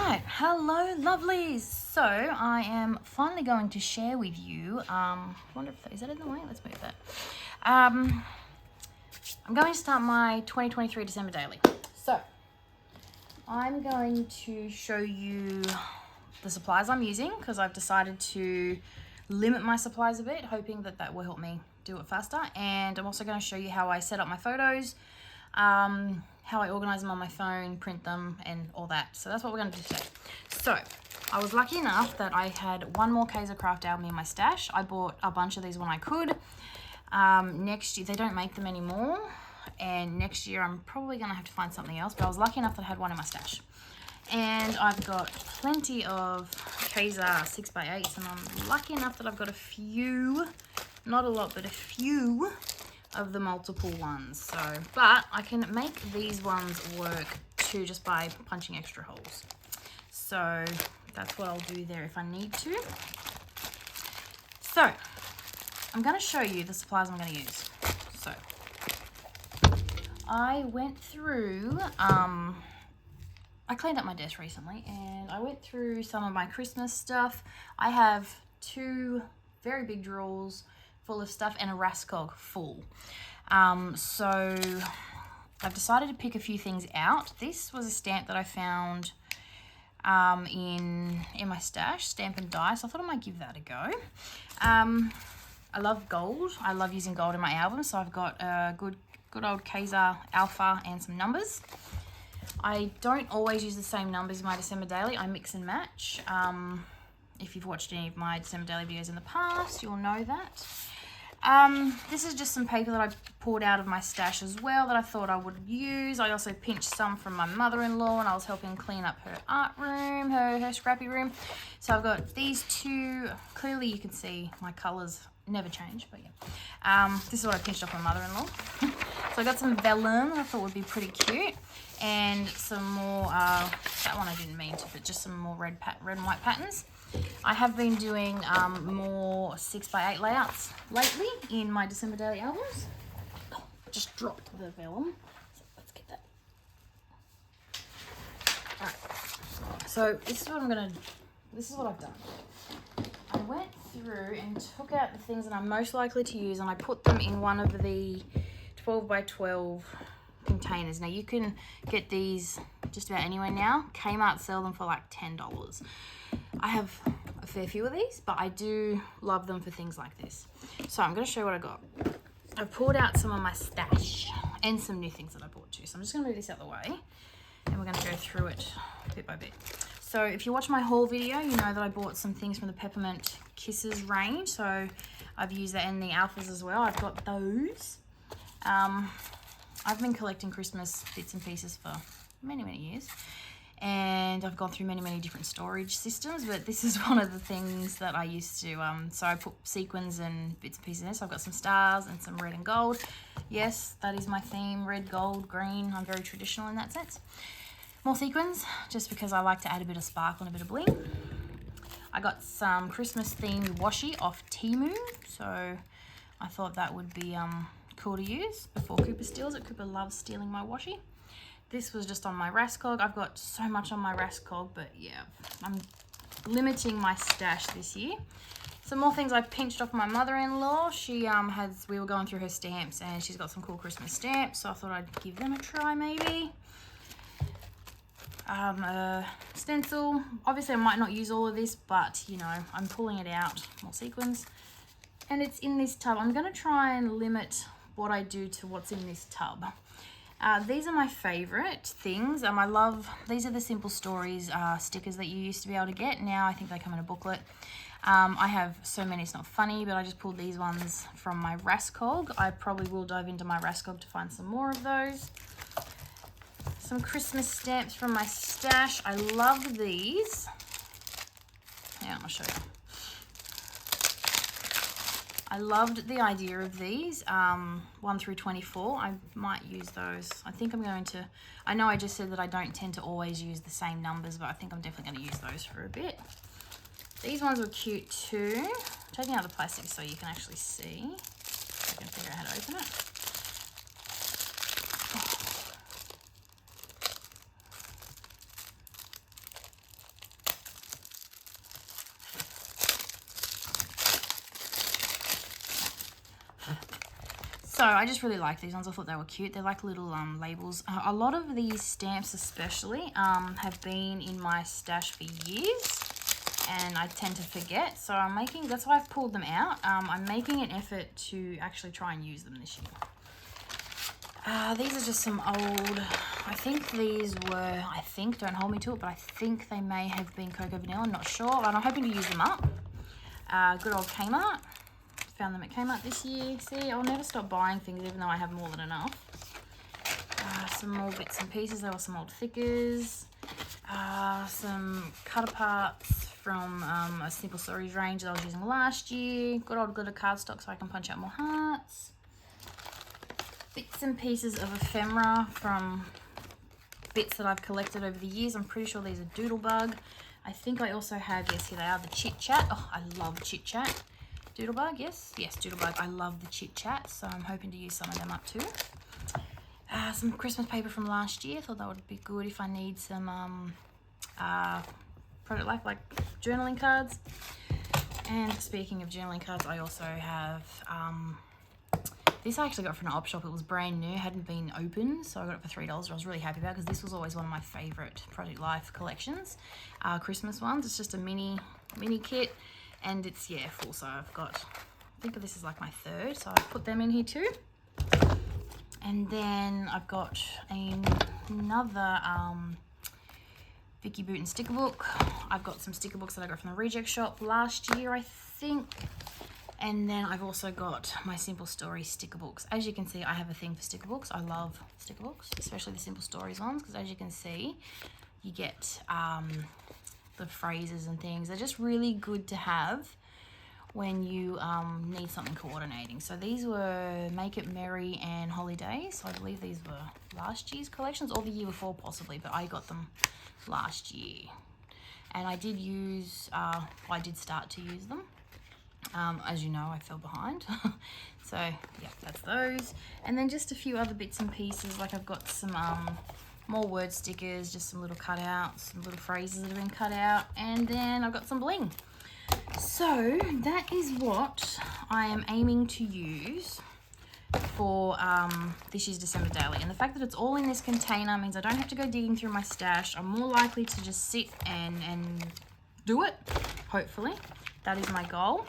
Right, hello lovelies. So I am finally going to share with you, wonder if, is that in the way? Let's move that. I'm going to start my 2023 December daily. So I'm going to show you the supplies I'm using because I've decided to limit my supplies a bit, hoping that that will help me do it faster. And I'm also going to show you how I set up my photos, how I organize them on my phone, print them, and all that. So that's what we're going to do today. So I was lucky enough that I had one more Kaiser Craft album in my stash. I bought a bunch of these when I could. Next year, they don't make them anymore. And next year, I'm probably going to have to find something else. But I was lucky enough that I had one in my stash. And I've got plenty of Kaiser 6x8s. And I'm lucky enough that I've got a few, not a lot, but a few of the multiple ones. So, but I can make these ones work too just by punching extra holes. So that's what I'll do there if I need to. So I'm going to show you the supplies I'm going to use. So I went through, I cleaned up my desk recently and I went through some of my Christmas stuff. I have two very big drawers full of stuff and a Raskog full. So I've decided to pick a few things out. This was a stamp that I found in my stash, Stamp and Die, so I thought I might give that a go. I love gold. I love using gold in my albums, so I've got a good old Kaiser Alpha and some numbers. I don't always use the same numbers in my December daily. I mix and match. If you've watched any of my December daily videos in the past, you'll know that. This is just some paper that I pulled out of my stash as well that I thought I would use. I also pinched some from my mother-in-law when I was helping clean up her art room, her scrappy room. So I've got these two. Clearly you can see my colours never change, but yeah. This is what I pinched off my mother-in-law. So I got some vellum that I thought would be pretty cute. And some more, that one I didn't mean to, but just some more red and white patterns. I have been doing more 6x8 layouts lately in my December daily albums. Oh, just dropped the vellum. So let's get that. Alright. So this is what I've done. I went through and took out the things that I'm most likely to use and I put them in one of the 12x12 containers. Now you can get these just about anywhere now. Kmart sell them for like $10. I have a fair few of these, but I do love them for things like this. So I'm going to show you what I got. I've pulled out some of my stash and some new things that I bought too. So I'm just going to move this out of the way and we're going to go through it bit by bit. So if you watch my haul video, you know that I bought some things from the Peppermint Kisses range. So I've used that in the alphas as well. I've got those. I've been collecting Christmas bits and pieces for many years. And I've gone through many different storage systems, but this is one of the things that I used to, so I put sequins and bits and pieces in this. So I've got some stars and some red and gold. Yes, that is my theme, red, gold, green. I'm very traditional in that sense. More sequins, just because I like to add a bit of sparkle and a bit of bling. I got some Christmas themed washi off Temu, so I thought that would be cool to use before Cooper steals it. Cooper loves stealing my washi. This was just on my Raskog. I've got so much on my Raskog, but yeah, I'm limiting my stash this year. Some more things I pinched off my mother-in-law. She we were going through her stamps and she's got some cool Christmas stamps, so I thought I'd give them a try maybe. Stencil. Obviously I might not use all of this, but you know, I'm pulling it out. More sequins. And it's in this tub. I'm going to try and limit what I do to what's in this tub. These are my favorite things. I love, these are the Simple Stories stickers that you used to be able to get. Now I think they come in a booklet. I have so many, it's not funny, but I just pulled these ones from my Raskog. I probably will dive into my Raskog to find some more of those. Some Christmas stamps from my stash. I love these. Yeah, I'm gonna show you. I loved the idea of these, 1 through 24. I might use those. I think I'm going to, I know I just said that I don't tend to always use the same numbers, but I think I'm definitely going to use those for a bit. These ones were cute too. I'm taking out the plastic so you can actually see. I can figure out how to open it. So I just really like these ones. I thought they were cute. They're like little labels. A lot of these stamps especially have been in my stash for years, and I tend to forget. So that's why I've pulled them out. I'm making an effort to actually try and use them this year. These are just some old, I think these were, don't hold me to it, but I think they may have been Cocoa Vanilla, I'm not sure, and I'm hoping to use them up. Good old Kmart. Found them at Kmart this year. See, I'll never stop buying things even though I have more than enough. Some more bits and pieces. There were some old thickers. Some cut aparts from a Simple Stories range that I was using last year. Good old glitter cardstock so I can punch out more hearts. Bits and pieces of ephemera from bits that I've collected over the years. I'm pretty sure these are Doodlebug. I think I also have, yes, here they are, the Chit Chat. Oh, I love Chit Chat. Doodlebug, yes, Doodlebug. I love the Chit Chat, so I'm hoping to use some of them up too. Some Christmas paper from last year. Thought that would be good if I need some Project Life, like journaling cards. And speaking of journaling cards, I also have this I actually got from an op shop. It was brand new, hadn't been opened, so I got it for $3, which I was really happy about because this was always one of my favourite Project Life collections. Christmas ones. It's just a mini kit, and it's, yeah, full. So I've got, I think this is like my third, so I've put them in here too. And then I've got another Vicky Booten sticker book. I've got some sticker books that I got from the Reject Shop last year, I think. And then I've also got my Simple Stories sticker books. As you can see, I have a thing for sticker books. I love sticker books, especially the Simple Stories ones, because as you can see, you get the phrases and things. They're just really good to have when you need something coordinating. So these were Make It Merry and Holidays. So I believe these were last year's collections, or the year before possibly, but I got them last year. And I did use, I did start to use them. As you know, I fell behind. So yeah, that's those. And then just a few other bits and pieces, like I've got some more word stickers, just some little cutouts, some little phrases that have been cut out, and then I've got some bling. So that is what I am aiming to use for this year's December daily. And the fact that it's all in this container means I don't have to go digging through my stash. I'm more likely to just sit and do it, hopefully. That is my goal.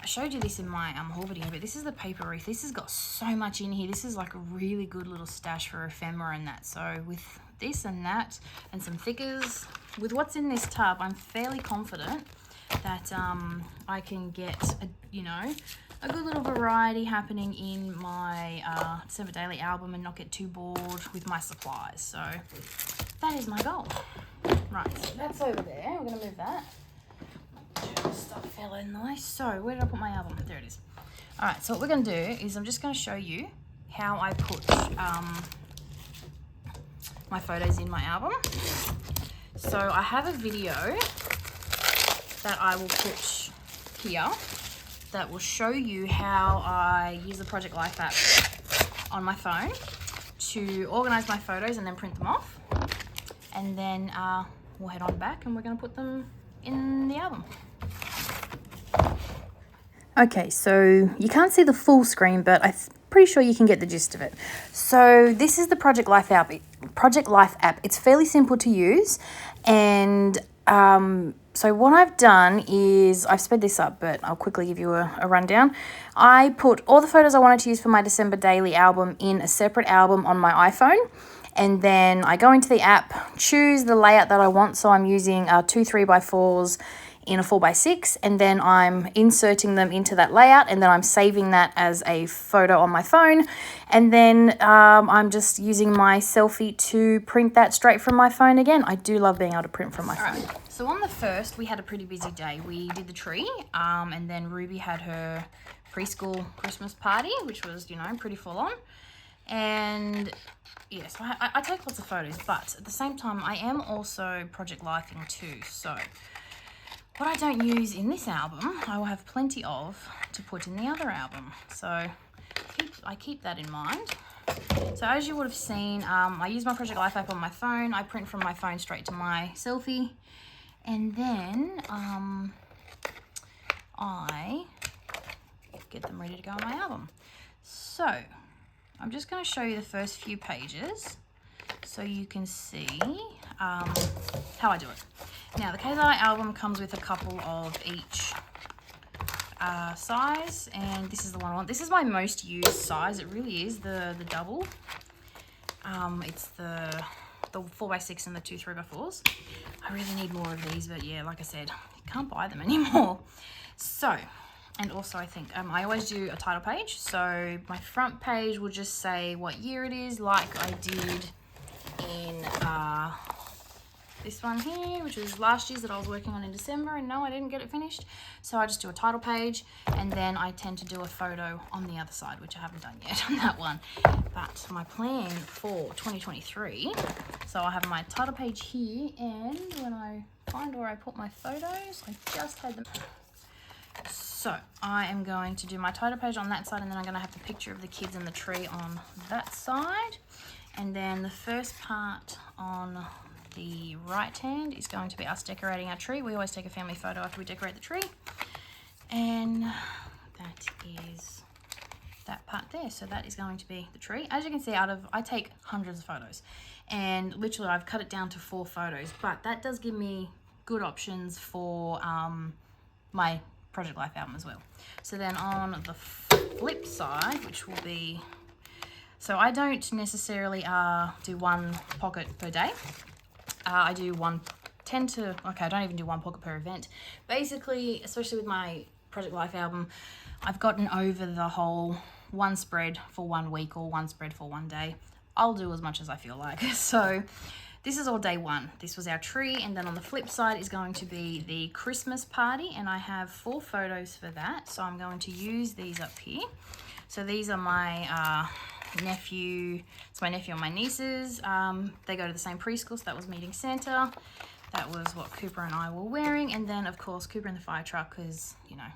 I showed you this in my haul video, but this is the paper wreath. This has got so much in here. This is like a really good little stash for ephemera and that. So with this and that and some thickers, with what's in this tub, I'm fairly confident that I can get a good little variety happening in my December daily album and not get too bored with my supplies. So that is my goal. Right, so that's over there. We're going to move that. Stuff fell in the way. So where did I put my album? There it is. All right, so what we're going to do is I'm just going to show you how I put my photos in my album. So I have a video that I will put here that will show you how I use the Project Life app on my phone to organize my photos and then print them off. And then we'll head on back and we're going to put them in the album. Okay, so you can't see the full screen, but I'm pretty sure you can get the gist of it. So this is the Project Life app. It's fairly simple to use, and so what I've done is I've sped this up, but I'll quickly give you a rundown. I put all the photos I wanted to use for my December daily album in a separate album on my iPhone. And then I go into the app, choose the layout that I want. So I'm using 2 3x4s in a 4x6, and then I'm inserting them into that layout, and then I'm saving that as a photo on my phone. And then I'm just using my selfie to print that straight from my phone again. I do love being able to print from my phone. Right. So on the first, we had a pretty busy day. We did the tree, and then Ruby had her preschool Christmas party, which was, pretty full on. And yes, I take lots of photos, but at the same time, I am also Project Lifing too. So what I don't use in this album, I will have plenty of to put in the other album. So I keep that in mind. So as you would have seen, I use my Project Life app on my phone. I print from my phone straight to my selfie. And then I get them ready to go on my album. So I'm just going to show you the first few pages so you can see how I do it. Now, the KZI album comes with a couple of each size, and this is the one I want. This is my most used size. It really is the double. It's the 4x6 and the 2 3x4s. I really need more of these, but yeah, like I said, you can't buy them anymore. So, and also I think I always do a title page. So my front page will just say what year it is, like I did in this one here, which was last year's that I was working on in December, and no, I didn't get it finished. So I just do a title page, and then I tend to do a photo on the other side, which I haven't done yet on that one. But my plan for 2023, so I have my title page here, and when I find where I put my photos, I just had them. So I am going to do my title page on that side, and then I'm going to have the picture of the kids and the tree on that side. And then the first part on the right hand is going to be us decorating our tree. We always take a family photo after we decorate the tree. And that is that part there. So that is going to be the tree. As you can see, I take hundreds of photos, and literally I've cut it down to 4 photos, but that does give me good options for my Project Life album as well. So then on the flip side, which will be, so I don't necessarily do 1 pocket per day. I do I don't even do 1 pocket per event. Basically, especially with my Project Life album, I've gotten over the whole 1 spread for 1 week or 1 spread for 1 day. I'll do as much as I feel like. So this is all day 1. This was our tree, and then on the flip side is going to be the Christmas party, and I have 4 photos for that. So I'm going to use these up here. So these are my nephew, it's my nephew and my nieces. They go to the same preschool, so that was meeting Santa. That was what Cooper and I were wearing, and then of course Cooper in the fire truck, because you know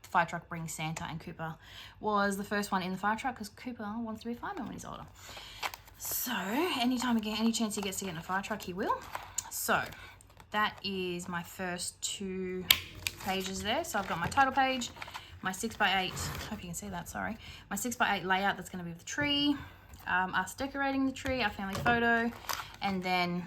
the fire truck brings Santa, and Cooper was the first one in the fire truck because Cooper wants to be a fireman when he's older. So anytime again, any chance he gets to get in a fire truck, he will. So that is my first 2 pages there. So I've got my title page, my 6x8, hope you can see that, sorry. My 6x8 layout that's gonna be of the tree, us decorating the tree, our family photo, and then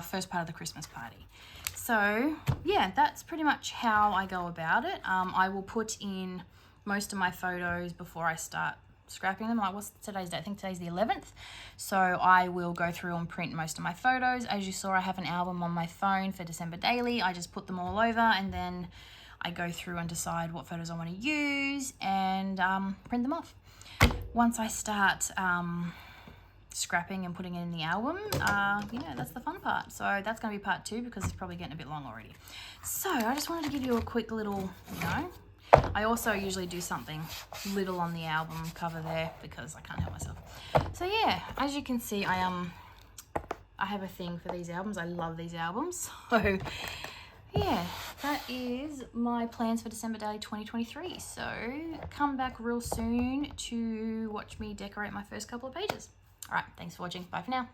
first part of the Christmas party. So yeah, that's pretty much how I go about it. I will put in most of my photos before I start scrapping them. Like, what's today's date? I think today's the 11th. So I will go through and print most of my photos. As you saw, I have an album on my phone for December daily. I just put them all over, and then I go through and decide what photos I want to use and print them off. Once I start scrapping and putting it in the album, you know, that's the fun part. So that's going to be part 2 because it's probably getting a bit long already. So I just wanted to give you a quick little, you know, I also usually do something little on the album cover there because I can't help myself. So yeah, as you can see, I have a thing for these albums. I love these albums. So yeah, that is my plans for December Daily 2023. So come back real soon to watch me decorate my first couple of pages. All right, thanks for watching. Bye for now.